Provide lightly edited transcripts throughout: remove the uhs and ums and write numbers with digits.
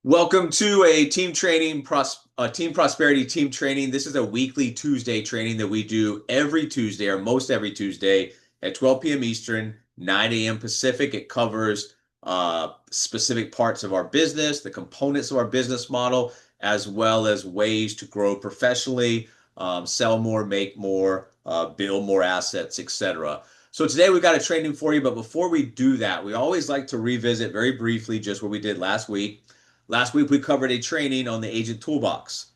Welcome to a team prosperity team training. This is a weekly Tuesday training that we do every Tuesday or most every Tuesday at 12 p.m. Eastern, 9 a.m. Pacific. It covers specific parts of our business, the components of our business model, as well as ways to grow professionally, sell more, make more, build more assets, etc. So today we got a training for you, but before we do that, we always like to revisit very briefly just what we did last week. Last week, we covered a training on the agent toolbox.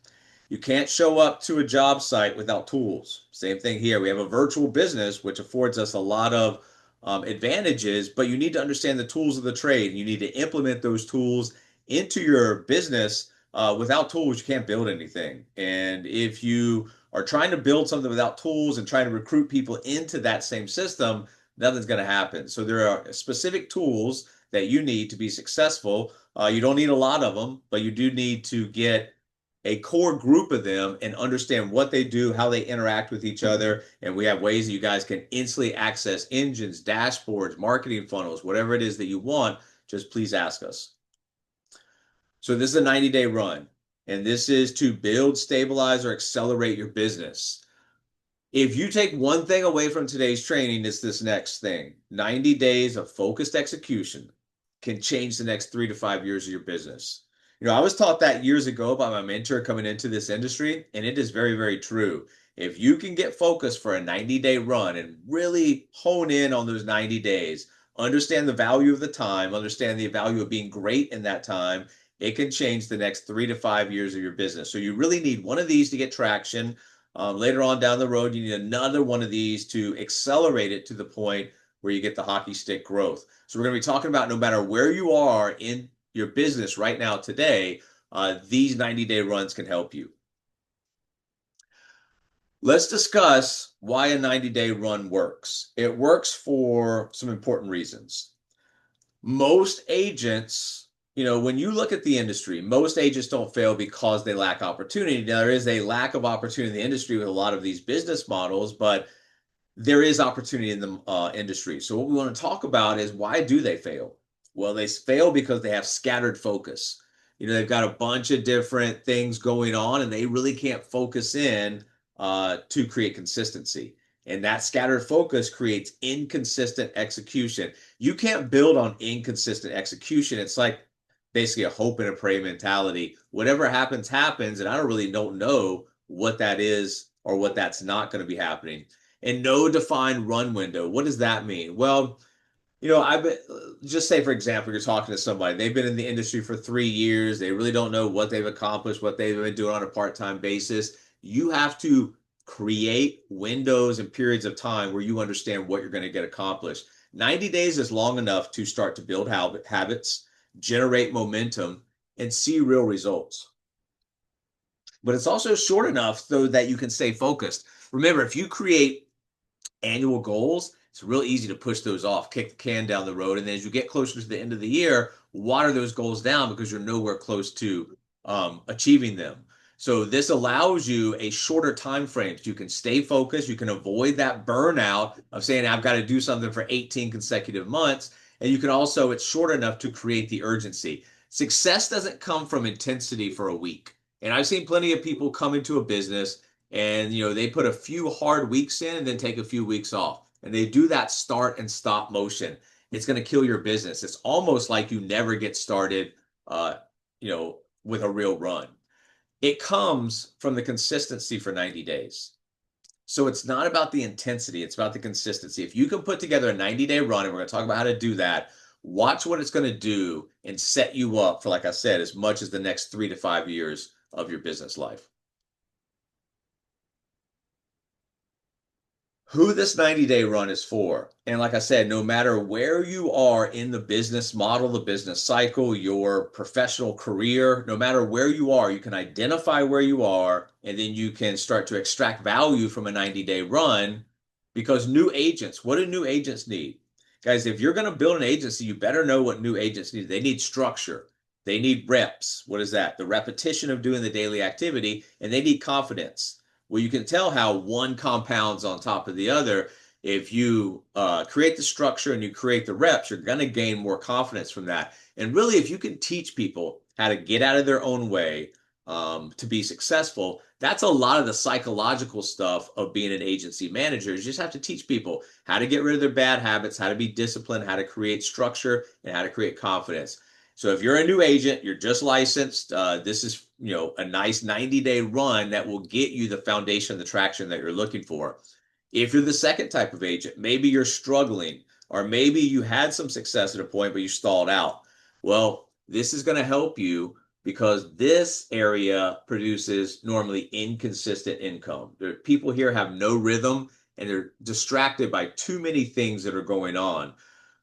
You can't show up to a job site without tools. Same thing here. We have a virtual business, which affords us a lot of advantages, but you need to understand the tools of the trade. You need to implement those tools into your business. Without tools, you can't build anything. And if you are trying to build something without tools and trying to recruit people into that same system, nothing's going to happen. So there are specific tools that you need to be successful. You don't need a lot of them, but you do need to get a core group of them and understand what they do, how they interact with each other. And we have ways that you guys can instantly access engines, dashboards, marketing funnels, whatever it is that you want. Just please ask us. So this is a 90-day run, and this is to build, stabilize, or accelerate your business. If you take one thing away from today's training, it's this next thing. 90 days of focused execution can change the next 3 to 5 years of your business. I was taught that years ago by my mentor coming into this industry, and it is very, very true. If you can get focused for a 90-day run and really hone in on those 90 days, understand the value of the time, understand the value of being great in that time, it can change the next 3 to 5 years of your business. So you really need one of these to get traction. Later on down the road, you need another one of these to accelerate it to the point where you get the hockey stick growth. So we're going to be talking about no matter where you are in your business right now today, these 90-day runs can help you. Let's discuss why a 90-day run works. It works for some important reasons. Most agents, when you look at the industry, most agents don't fail because they lack opportunity. Now, there is a lack of opportunity in the industry with a lot of these business models, but there is opportunity in the industry. So what we want to talk about is, why do they fail? Well, they fail because they have scattered focus. They've got a bunch of different things going on, and they really can't focus in to create consistency. And that scattered focus creates inconsistent execution. You can't build on inconsistent execution. It's like basically a hope and a pray mentality. Whatever happens, happens, and I don't know what that is or what that's not going to be happening. And no defined run window. What does that mean? Well, I've been, just say, for example, you're talking to somebody, they've been in the industry for 3 years. They really don't know what they've accomplished, what they've been doing on a part-time basis. You have to create windows and periods of time where you understand what you're going to get accomplished. 90 days is long enough to start to build habits, generate momentum, and see real results. But it's also short enough so that you can stay focused. Remember, if you create annual goals, it's real easy to push those off, kick the can down the road. And then as you get closer to the end of the year, water those goals down because you're nowhere close to achieving them. So this allows you a shorter time frame. So you can stay focused. You can avoid that burnout of saying, I've got to do something for 18 consecutive months. And you can also, it's short enough to create the urgency. Success doesn't come from intensity for a week. And I've seen plenty of people come into a business and they put a few hard weeks in and then take a few weeks off, and they do that start and stop motion. It's going to kill your business. It's almost like you never get started with a real run. It comes from the consistency for 90 days. So it's not about the intensity, it's about the consistency. If you can put together a 90-day run, and we're going to talk about how to do that, watch what it's going to do and set you up for, like I said, as much as the next 3 to 5 years of your business life. Who this 90-day run is for. And like I said, no matter where you are in the business model, the business cycle, your professional career, no matter where you are, you can identify where you are, and then you can start to extract value from a 90-day run. Because new agents, what do new agents need? Guys, if you're going to build an agency, you better know what new agents need. They need structure. They need reps. What is that? The repetition of doing the daily activity, and they need confidence. Well, you can tell how one compounds on top of the other. If you create the structure and you create the reps, you're going to gain more confidence from that. And really, if you can teach people how to get out of their own way to be successful. That's a lot of the psychological stuff of being an agency manager. You just have to teach people how to get rid of their bad habits, how to be disciplined, how to create structure, and how to create confidence. So if you're a new agent, you're just licensed, this is a nice 90-day run that will get you the foundation, the traction that you're looking for. If you're the second type of agent, maybe you're struggling, or maybe you had some success at a point, but you stalled out. Well, this is going to help you because this area produces normally inconsistent income. People here have no rhythm and they're distracted by too many things that are going on.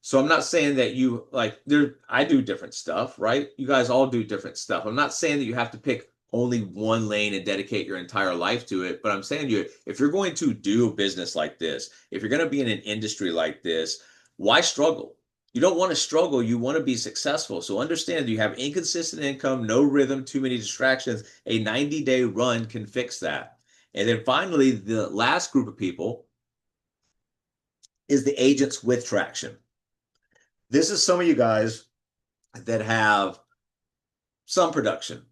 So I'm not saying that you like there I do different stuff, right? You guys all do different stuff. I'm not saying that you have to pick only one lane and dedicate your entire life to it, but I'm saying to you, if you're going to do a business like this, if you're going to be in an industry like this, why struggle? You don't want to struggle, you want to be successful. So understand you have inconsistent income, no rhythm, too many distractions. A 90-day run can fix that. And then finally, the last group of people is the agents with traction. This is some of you guys that have some production,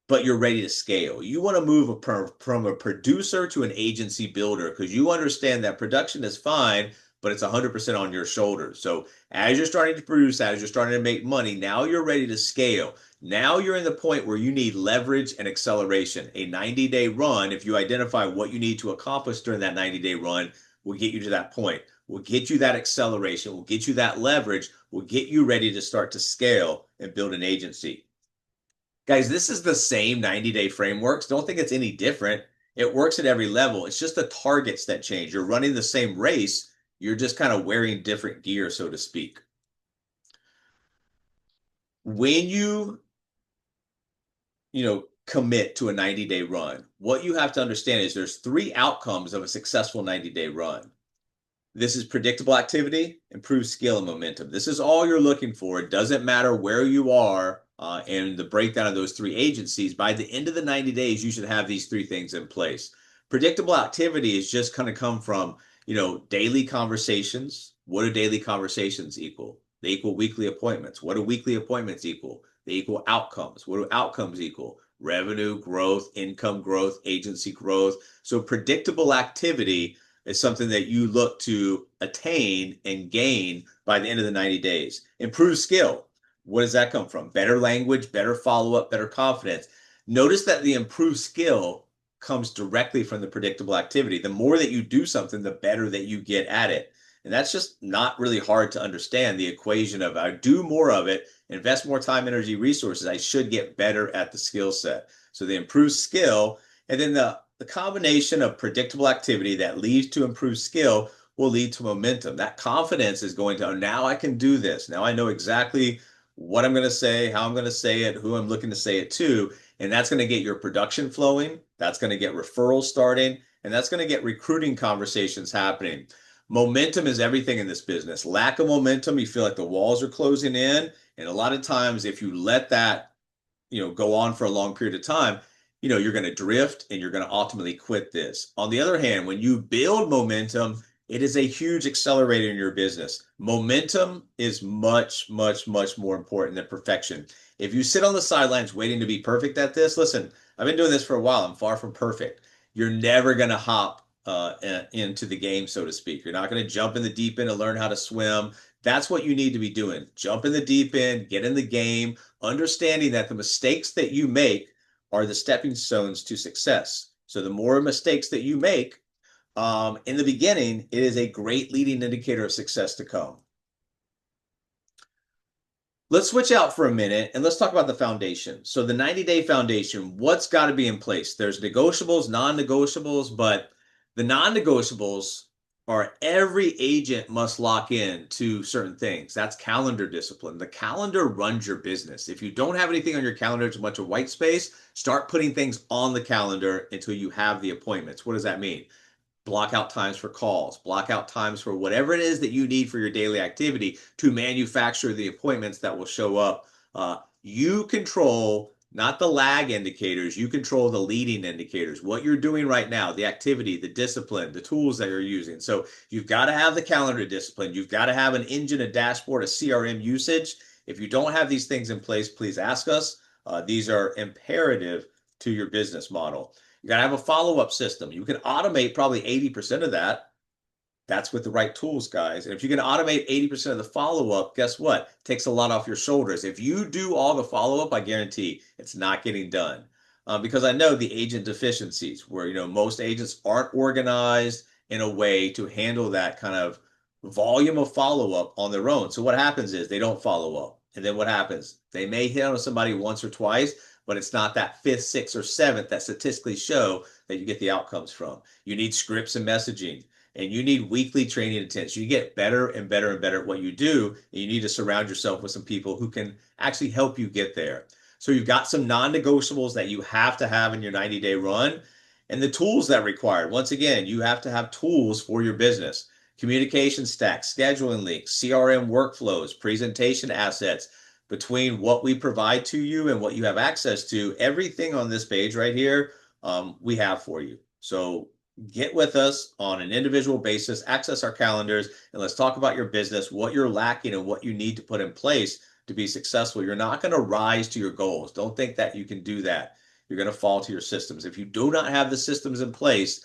but you're ready to scale. You want to move from a producer to an agency builder because you understand that production is fine, but it's 100% on your shoulders. So as you're starting to produce, as you're starting to make money, now you're ready to scale. Now you're in the point where you need leverage and acceleration. A 90-day run, if you identify what you need to accomplish during that 90-day run, will get you to that point. Will get you that acceleration, will get you that leverage, will get you ready to start to scale and build an agency. Guys, this is the same 90-day frameworks. Don't think it's any different. It works at every level. It's just the targets that change. You're running the same race. You're just kind of wearing different gear, so to speak. When commit to a 90-day run, what you have to understand is there's three outcomes of a successful 90-day run. This is predictable activity, improved skill, and momentum. This is all you're looking for. It doesn't matter where you are and the breakdown of those three agencies. By the end of the 90 days, you should have these three things in place. Predictable activity is just going to come from, daily conversations. What do daily conversations equal? They equal weekly appointments. What do weekly appointments equal? They equal outcomes. What do outcomes equal? Revenue growth, income growth, agency growth. So predictable activity is something that you look to attain and gain by the end of the 90 days. Improved skill. What does that come from? Better language, better follow-up, better confidence. Notice that the improved skill comes directly from the predictable activity. The more that you do something, the better that you get at it. And that's just not really hard to understand, the equation of I do more of it, invest more time, energy, resources, I should get better at the skill set. So the improved skill, and then the combination of predictable activity that leads to improved skill will lead to momentum. That confidence is going to, now I can do this. Now I know exactly what I'm going to say, how I'm going to say it, who I'm looking to say it to. And that's going to get your production flowing. That's going to get referrals starting. And that's going to get recruiting conversations happening. Momentum is everything in this business. Lack of momentum, you feel like the walls are closing in. And a lot of times, if you let that, go on for a long period of time, you're going to drift and you're going to ultimately quit this. On the other hand, when you build momentum, it is a huge accelerator in your business. Momentum is much, much, much more important than perfection. If you sit on the sidelines waiting to be perfect at this, listen, I've been doing this for a while. I'm far from perfect. You're never going to hop into the game, so to speak. You're not going to jump in the deep end and learn how to swim. That's what you need to be doing. Jump in the deep end, get in the game, understanding that the mistakes that you make are the stepping stones to success. So the more mistakes that you make in the beginning, it is a great leading indicator of success to come. Let's switch out for a minute and let's talk about the foundation. So the 90-day foundation, what's got to be in place? There's negotiables, non-negotiables, but the non-negotiables are every agent must lock in to certain things. That's calendar discipline. The calendar runs your business. If you don't have anything on your calendar, it's a bunch of white space. Start putting things on the calendar until you have the appointments. What does that mean? Block out times for calls, block out times for whatever it is that you need for your daily activity to manufacture the appointments that will show up. You control not the lag indicators, you control the leading indicators, what you're doing right now, the activity, the discipline, the tools that you're using. So you've got to have the calendar discipline. You've got to have an engine, a dashboard, a CRM usage. If you don't have these things in place, please ask us. These are imperative to your business model. You got to have a follow-up system. You can automate probably 80% of that. That's with the right tools, guys. And if you can automate 80% of the follow-up, guess what? It takes a lot off your shoulders. If you do all the follow-up, I guarantee it's not getting done. Because I know the agent deficiencies where, most agents aren't organized in a way to handle that kind of volume of follow-up on their own. So what happens is they don't follow up. And then what happens? They may hit on somebody once or twice, but it's not that fifth, sixth, or seventh that statistically show that you get the outcomes from. You need scripts and messaging, and you need weekly training attendance. You get better and better and better at what you do, and you need to surround yourself with some people who can actually help you get there. So you've got some non-negotiables that you have to have in your 90-day run, and the tools that are required. Once again, you have to have tools for your business. Communication stacks, scheduling links, CRM workflows, presentation assets. Between what we provide to you and what you have access to, everything on this page right here, we have for you. So get with us on an individual basis, access our calendars, and let's talk about your business, what you're lacking and what you need to put in place to be successful. You're not going to rise to your goals. Don't think that you can do that. You're going to fall to your systems. If you do not have the systems in place,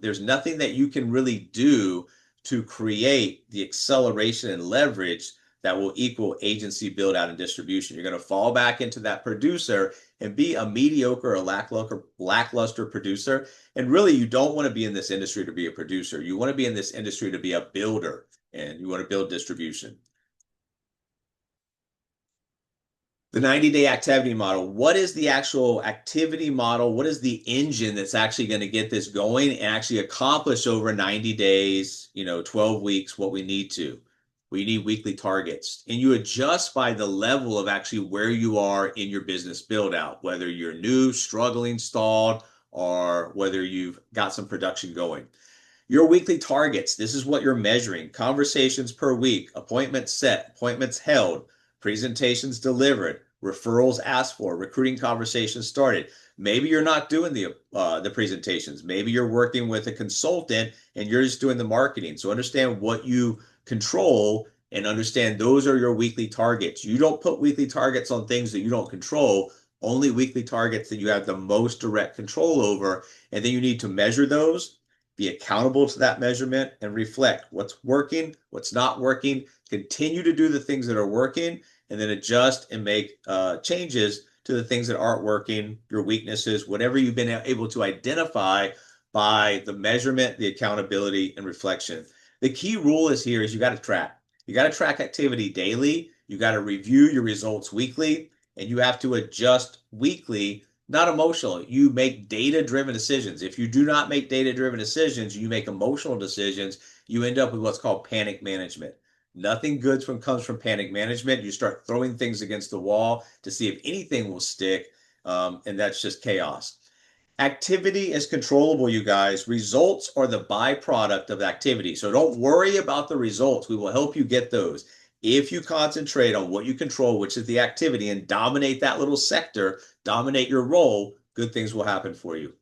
there's nothing that you can really do to create the acceleration and leverage that will equal agency build out and distribution. You're going to fall back into that producer and be a mediocre or lackluster producer. And really, you don't want to be in this industry to be a producer. You want to be in this industry to be a builder, and you want to build distribution. The 90-day activity model. What is the actual activity model? What is the engine that's actually going to get this going and actually accomplish over 90 days, 12 weeks, what we need to? We need weekly targets, and you adjust by the level of actually where you are in your business build out, whether you're new, struggling, stalled, or whether you've got some production going. Your weekly targets, this is what you're measuring: conversations per week, appointments set, appointments held, presentations delivered, referrals asked for, recruiting conversations started. Maybe you're not doing the presentations. Maybe you're working with a consultant and you're just doing the marketing. So understand what you control and understand those are your weekly targets. You don't put weekly targets on things that you don't control, only weekly targets that you have the most direct control over. And then you need to measure those, be accountable to that measurement, and reflect what's working, what's not working, continue to do the things that are working, and then adjust and make changes to the things that aren't working, your weaknesses, whatever you've been able to identify by the measurement, the accountability, and reflection. The key rule is here is you got to track. You got to track activity daily. You got to review your results weekly, and you have to adjust weekly, not emotional. You make data-driven decisions. If you do not make data-driven decisions, you make emotional decisions, you end up with what's called panic management. Nothing good comes from panic management. You start throwing things against the wall to see if anything will stick, and that's just chaos. Activity is controllable, you guys. Results are the byproduct of activity. So don't worry about the results. We will help you get those. If you concentrate on what you control, which is the activity, and dominate that little sector, dominate your role, good things will happen for you.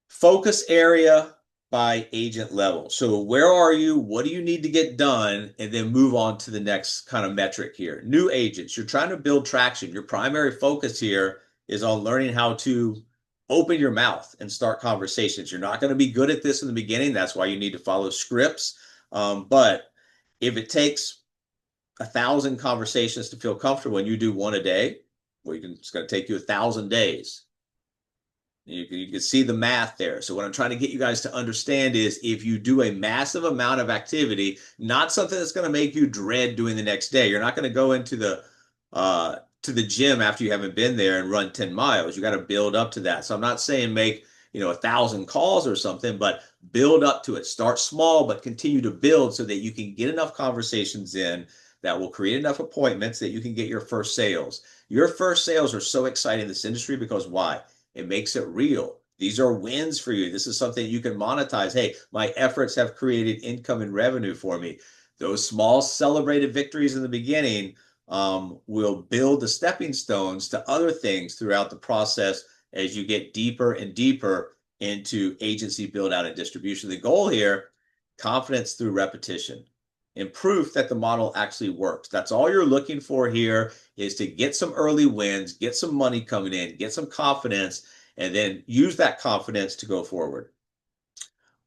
Focus area by agent level. So where are you? What do you need to get done? And then move on to the next kind of metric here. New agents, you're trying to build traction. Your primary focus here is on learning how to open your mouth and start conversations. You're not going to be good at this in the beginning. That's why you need to follow scripts. But if it takes 1,000 conversations to feel comfortable and you do one a day, well, it's going to take you 1,000 days. You can see the math there. So what I'm trying to get you guys to understand is if you do a massive amount of activity, not something that's going to make you dread doing the next day. You're not going to go into the gym after you haven't been there and run 10 miles. You got to build up to that. So I'm not saying make 1,000 calls or something, but build up to it. Start small, but continue to build so that you can get enough conversations in that will create enough appointments that you can get your first sales. Your first sales are so exciting in this industry because why? It makes it real. These are wins for you. This is something you can monetize. Hey, my efforts have created income and revenue for me. Those small celebrated victories in the beginning will build the stepping stones to other things throughout the process as you get deeper and deeper into agency build out and distribution. The goal here, confidence through repetition. and proof that the model actually works. That's all you're looking for here, is to get some early wins, get some money coming in, get some confidence, and then use that confidence to go forward.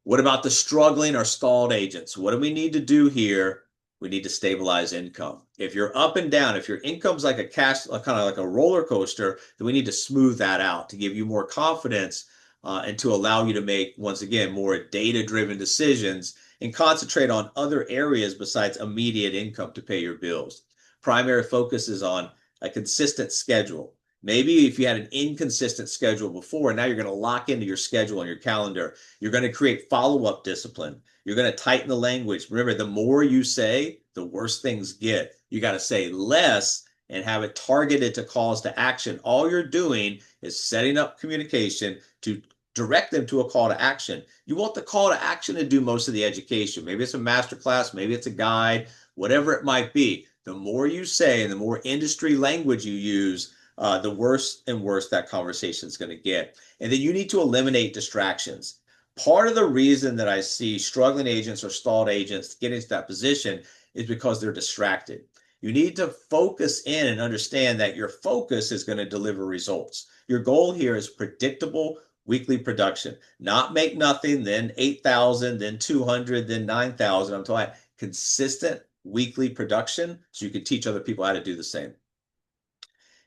What about the struggling or stalled agents? What do we need to do here? We need to stabilize income. If you're up and down, if your income's like a kind of like a roller coaster, then we need to smooth that out to give you more confidence and to allow you to make, once again, more data-driven decisions and concentrate on other areas besides immediate income to pay your bills. Primary focus is on a consistent schedule. Maybe if you had an inconsistent schedule before, now you're going to lock into your schedule and your calendar. You're going to create follow-up discipline. You're going to tighten the language. Remember, the more you say, the worse things get. You got to say less and have it targeted to calls to action. All you're doing is setting up communication to direct them to a call to action. You want the call to action to do most of the education. Maybe it's a master class, maybe it's a guide, whatever it might be. The more you say and the more industry language you use, the worse and worse that conversation is going to get. And then you need to eliminate distractions. Part of the reason that I see struggling agents or stalled agents get into that position is because they're distracted. You need to focus in and understand that your focus is going to deliver results. Your goal here is predictable weekly production, not make nothing, then 8,000, then 200, then 9,000. I'm talking consistent weekly production so you can teach other people how to do the same.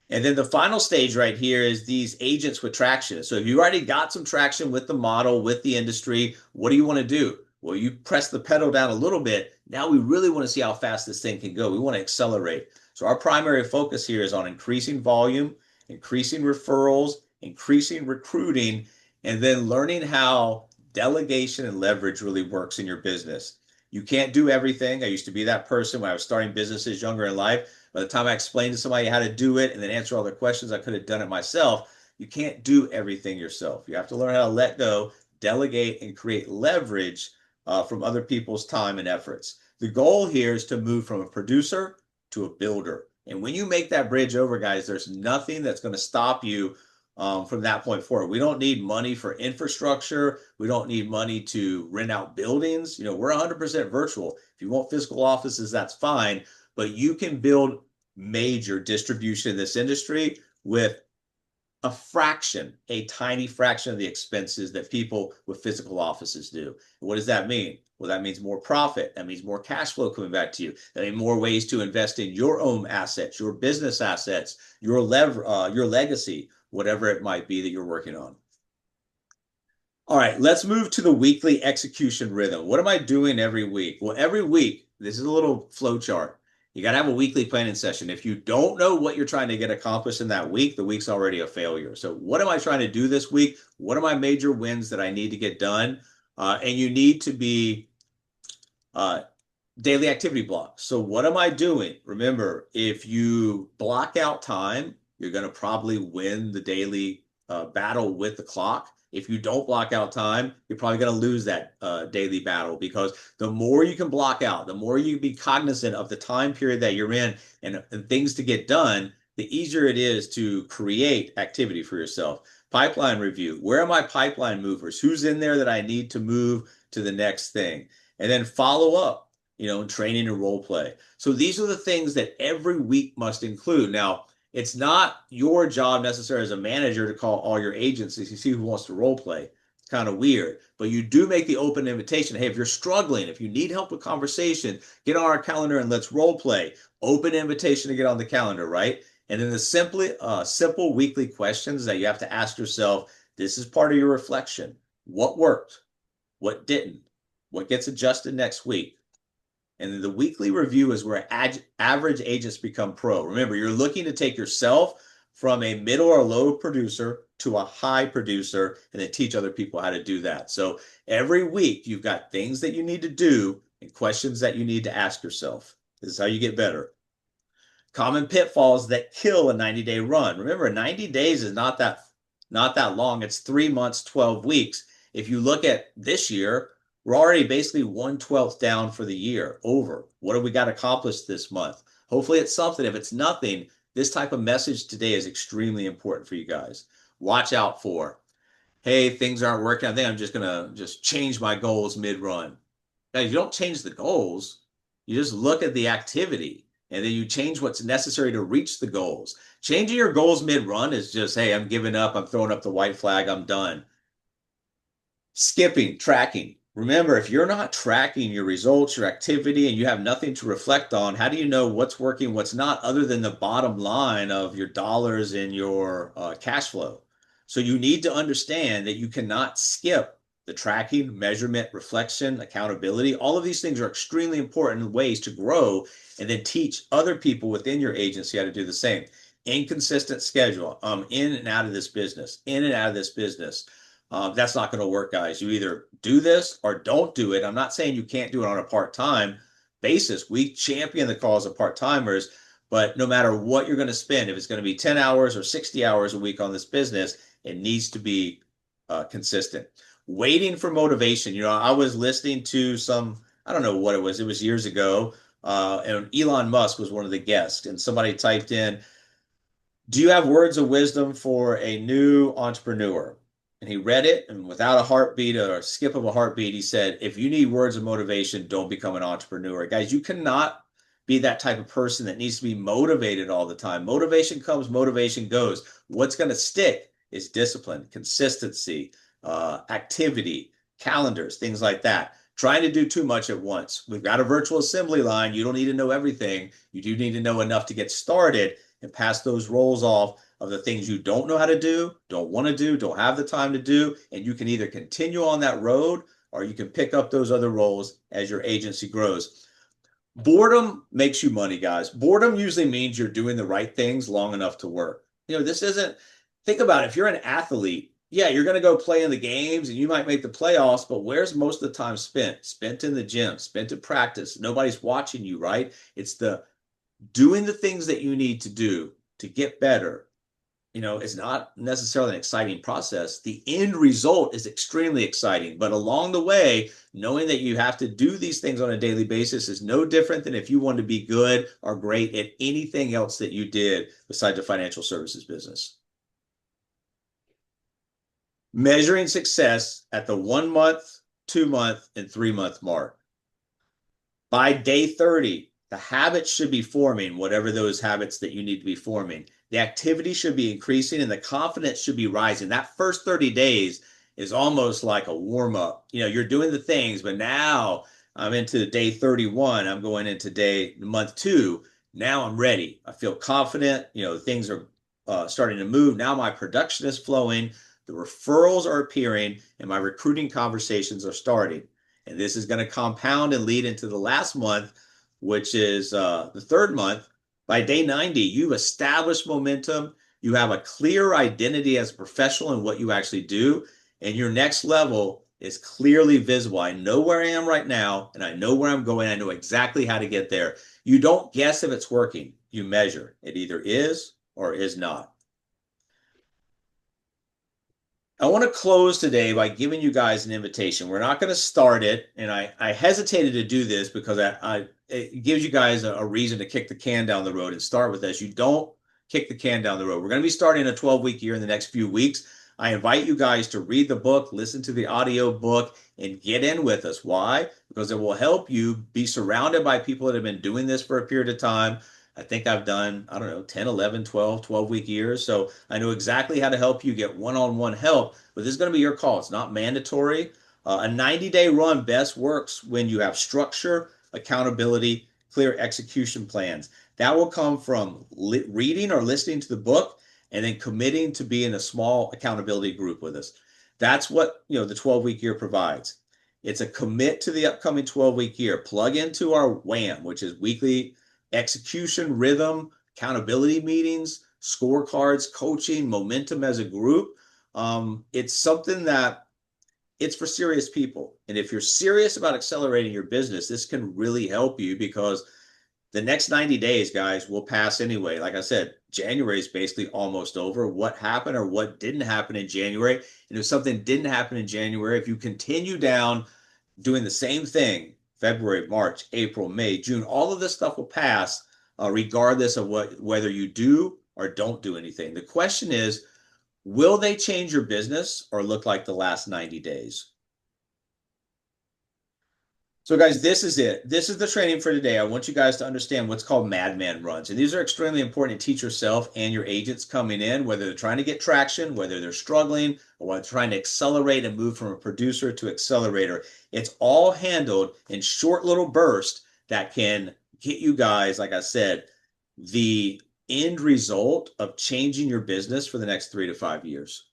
And then the final stage right here is these agents with traction. So if you already got some traction with the model, with the industry, what do you want to do? Well, you press the pedal down a little bit. Now we really want to see how fast this thing can go. We want to accelerate. So our primary focus here is on increasing volume, increasing referrals, increasing recruiting, and then learning how delegation and leverage really works in your business. You can't do everything. I used to be that person when I was starting businesses younger in life. By the time I explained to somebody how to do it and then answer all their questions, I could have done it myself. You can't do everything yourself. You have to learn how to let go, delegate, and create leverage from other people's time and efforts. The goal here is to move from a producer to a builder. And when you make that bridge over, guys, there's nothing that's going to stop you from that point forward. We don't need money for infrastructure. We don't need money to rent out buildings. You know, we're 100% virtual. If you want physical offices, that's fine. But you can build major distribution in this industry with a fraction, a tiny fraction of the expenses that people with physical offices do. What does that mean? Well, that means more profit. That means more cash flow coming back to you. That means more ways to invest in your own assets, your business assets, your legacy, whatever it might be that you're working on. All right, let's move to the weekly execution rhythm. What am I doing every week? Well, every week, this is a little flow chart. You got to have a weekly planning session. If you don't know what you're trying to get accomplished in that week, the week's already a failure. So what am I trying to do this week? What are my major wins that I need to get done? And you need to be daily activity blocks. So what am I doing? Remember, if you block out time, you're going to probably win the daily battle with the clock. If you don't block out time, you're probably going to lose that daily battle, because the more you can block out, the more you be cognizant of the time period that you're in and things to get done, the easier it is to create activity for yourself. Pipeline review. Where are my pipeline movers? Who's in there that I need to move to the next thing? And then follow up, you know, training and role play. So these are the things that every week must include. Now, it's not your job necessarily as a manager to call all your agents to see who wants to role play. It's kind of weird, but you do make the open invitation. Hey, if you're struggling, if you need help with conversation, get on our calendar and let's role play. Open invitation to get on the calendar, right? And then the simple weekly questions that you have to ask yourself. This is part of your reflection. What worked? What didn't? What gets adjusted next week? And then the weekly review is where average agents become pro. Remember, you're looking to take yourself from a middle or low producer to a high producer and then teach other people how to do that. So every week you've got things that you need to do and questions that you need to ask yourself. This is how you get better. Common pitfalls that kill a 90-day run. Remember, 90 days is not that long. It's 3 months, 12 weeks. If you look at this year, we're already basically 1/12 down for the year, over. What have we got accomplished this month? Hopefully it's something. If it's nothing, this type of message today is extremely important for you guys. Watch out for, hey, things aren't working. I think I'm just going to change my goals mid-run. Now, you don't change the goals. You just look at the activity and then you change what's necessary to reach the goals. Changing your goals mid-run is just, hey, I'm giving up. I'm throwing up the white flag. I'm done. Skipping, tracking. Remember, if you're not tracking your results, your activity, and you have nothing to reflect on, how do you know what's working, what's not, other than the bottom line of your dollars and your cash flow? So you need to understand that you cannot skip the tracking, measurement, reflection, accountability. All of these things are extremely important ways to grow and then teach other people within your agency how to do the same. Inconsistent schedule. In and out of this business, in and out of this business. That's not going to work, guys. You either do this or don't do it. I'm not saying you can't do it on a part-time basis. We champion the cause of part-timers, but no matter what you're going to spend, if it's going to be 10 hours or 60 hours a week on this business, it needs to be consistent. Waiting for motivation. I was listening to I don't know what it was years ago, and Elon Musk was one of the guests, and somebody typed in, do you have words of wisdom for a new entrepreneur? And he read it, and without a heartbeat or a skip of a heartbeat, he said, if you need words of motivation, don't become an entrepreneur. Guys, you cannot be that type of person that needs to be motivated all the time. Motivation comes, motivation goes. What's going to stick is discipline, consistency, activity, calendars, things like that. Trying to do too much at once. We've got a virtual assembly line. You don't need to know everything. You do need to know enough to get started and pass those roles off of the things you don't know how to do, don't want to do, don't have the time to do. And you can either continue on that road or you can pick up those other roles as your agency grows. Boredom makes you money, guys. Boredom usually means you're doing the right things long enough to work. This isn't, think about it. If you're an athlete, yeah, you're going to go play in the games and you might make the playoffs, but where's most of the time spent? Spent in the gym, spent in practice. Nobody's watching you, right? It's the doing the things that you need to do to get better. It's not necessarily an exciting process. The end result is extremely exciting, but along the way, knowing that you have to do these things on a daily basis is no different than if you want to be good or great at anything else that you did besides the financial services business. Measuring success at the 1 month, 2 month, and 3 month mark. By day 30, the habits should be forming, whatever those habits that you need to be forming. The activity should be increasing and the confidence should be rising. That first 30 days is almost like a warm up. You're doing the things, but now I'm into day 31. I'm going into month 2. Now I'm ready. I feel confident. Things are starting to move. Now my production is flowing. The referrals are appearing and my recruiting conversations are starting. And this is going to compound and lead into the last month, which is the 3rd month. By day 90, you've established momentum. You have a clear identity as a professional in what you actually do. And your next level is clearly visible. I know where I am right now, and I know where I'm going. I know exactly how to get there. You don't guess if it's working. You measure. It either is or is not. I want to close today by giving you guys an invitation. We're not going to start it, and I hesitated to do this because it gives you guys a reason to kick the can down the road and start with this. You don't kick the can down the road. We're going to be starting a 12-week year in the next few weeks. I invite you guys to read the book, listen to the audio book, and get in with us. Why? Because it will help you be surrounded by people that have been doing this for a period of time. I think I've done, I don't know, 10, 11, 12-week years. So I know exactly how to help you get one-on-one help, but this is going to be your call. It's not mandatory. A 90-day run best works when you have structure, accountability, clear execution plans. That will come from reading or listening to the book and then committing to be in a small accountability group with us. That's what, the 12-week year provides. It's a commit to the upcoming 12-week year. Plug into our WHAM, which is weekly execution, rhythm, accountability meetings, scorecards, coaching, momentum as a group. It's something that it's for serious people. And if you're serious about accelerating your business, this can really help you because the next 90 days, guys, will pass anyway. Like I said, January is basically almost over. What happened or what didn't happen in January? And if something didn't happen in January, if you continue down doing the same thing, February, March, April, May, June, all of this stuff will pass regardless of whether you do or don't do anything. The question is, will they change your business or look like the last 90 days? So, guys, this is it. This is the training for today. I want you guys to understand what's called madman runs. And these are extremely important to teach yourself and your agents coming in, whether they're trying to get traction, whether they're struggling, or whether they're trying to accelerate and move from a producer to accelerator. It's all handled in short little bursts that can get you guys, like I said, the end result of changing your business for the next 3 to 5 years.